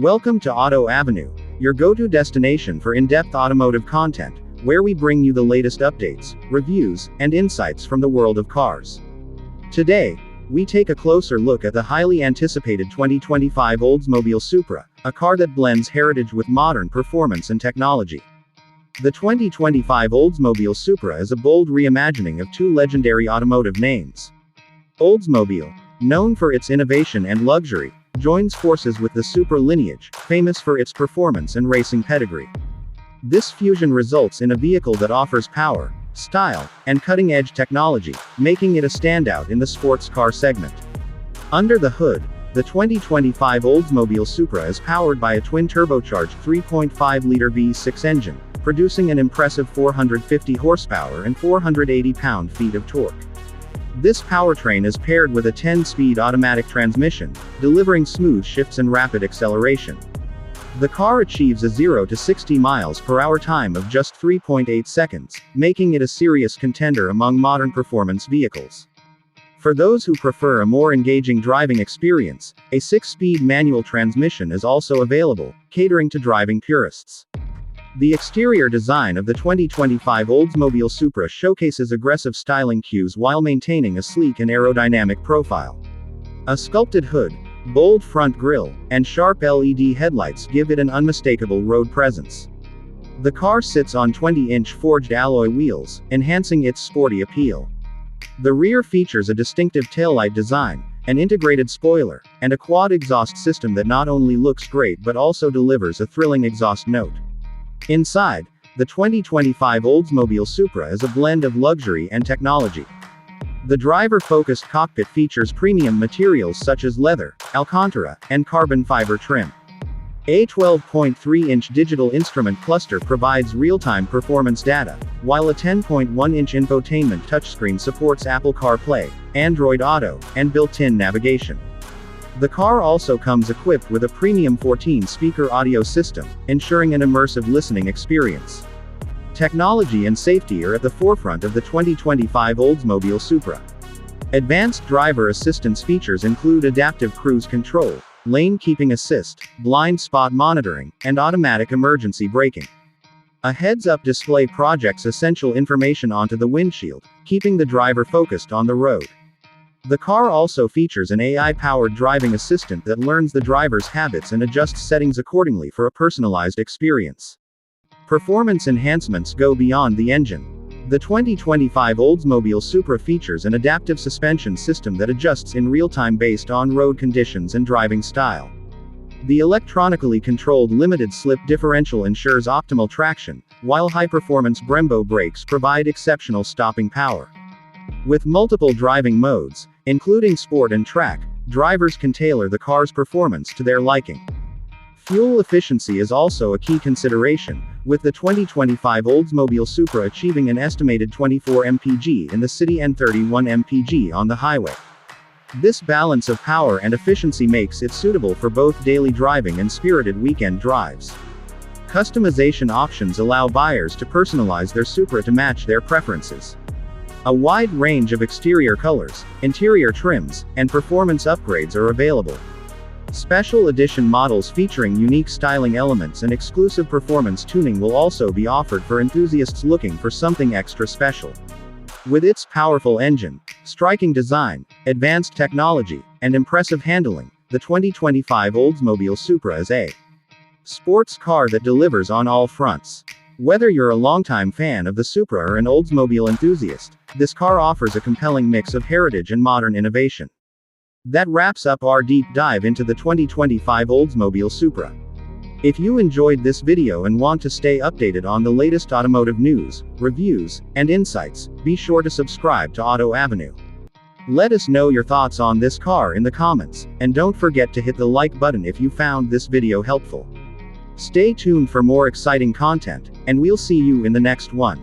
Welcome to Auto Avenue, your go-to destination for in-depth automotive content, where we bring you the latest updates, reviews, and insights from the world of cars. Today, we take a closer look at the highly anticipated 2025 Oldsmobile Supra, a car that blends heritage with modern performance and technology. The 2025 Oldsmobile Supra is a bold reimagining of two legendary automotive names. Oldsmobile, known for its innovation and luxury, joins forces with the Supra lineage, famous for its performance and racing pedigree. This fusion results in a vehicle that offers power, style, and cutting-edge technology, making it a standout in the sports car segment. Under the hood, the 2025 Oldsmobile Supra is powered by a twin-turbocharged 3.5-liter V6 engine, producing an impressive 450 horsepower and 480 pound-feet of torque. This powertrain is paired with a 10-speed automatic transmission, delivering smooth shifts and rapid acceleration. The car achieves a 0 to 60 miles per hour time of just 3.8 seconds, making it a serious contender among modern performance vehicles. For those who prefer a more engaging driving experience, a 6-speed manual transmission is also available, catering to driving purists. The exterior design of the 2025 Oldsmobile Supra showcases aggressive styling cues while maintaining a sleek and aerodynamic profile. A sculpted hood, bold front grille, and sharp LED headlights give it an unmistakable road presence. The car sits on 20-inch forged alloy wheels, enhancing its sporty appeal. The rear features a distinctive taillight design, an integrated spoiler, and a quad exhaust system that not only looks great but also delivers a thrilling exhaust note. Inside, the 2025 Oldsmobile Supra is a blend of luxury and technology. The driver-focused cockpit features premium materials such as leather, alcantara, and carbon fiber trim. A 12.3-inch digital instrument cluster provides real-time performance data, while a 10.1-inch infotainment touchscreen supports Apple CarPlay, Android Auto, and built-in navigation. The car also comes equipped with a premium 14-speaker audio system, ensuring an immersive listening experience. Technology and safety are at the forefront of the 2025 Oldsmobile Supra. Advanced driver assistance features include adaptive cruise control, lane keeping assist, blind spot monitoring, and automatic emergency braking. A heads-up display projects essential information onto the windshield, keeping the driver focused on the road. The car also features an AI-powered driving assistant that learns the driver's habits and adjusts settings accordingly for a personalized experience. Performance enhancements go beyond the engine. The 2025 Oldsmobile Supra features an adaptive suspension system that adjusts in real time based on road conditions and driving style. The electronically controlled limited-slip differential ensures optimal traction, while high-performance Brembo brakes provide exceptional stopping power. With multiple driving modes, including Sport and Track, drivers can tailor the car's performance to their liking. Fuel efficiency is also a key consideration, with the 2025 Oldsmobile Supra achieving an estimated 24 mpg in the city and 31 mpg on the highway. This balance of power and efficiency makes it suitable for both daily driving and spirited weekend drives. Customization options allow buyers to personalize their Supra to match their preferences. A wide range of exterior colors, interior trims, and performance upgrades are available. Special edition models featuring unique styling elements and exclusive performance tuning will also be offered for enthusiasts looking for something extra special. With its powerful engine, striking design, advanced technology, and impressive handling, the 2025 Oldsmobile Supra is a sports car that delivers on all fronts. Whether you're a longtime fan of the Supra or an Oldsmobile enthusiast, this car offers a compelling mix of heritage and modern innovation. That wraps up our deep dive into the 2025 Oldsmobile Supra. If you enjoyed this video and want to stay updated on the latest automotive news, reviews, and insights, be sure to subscribe to Auto Avenue. Let us know your thoughts on this car in the comments, and don't forget to hit the like button if you found this video helpful. Stay tuned for more exciting content, and we'll see you in the next one.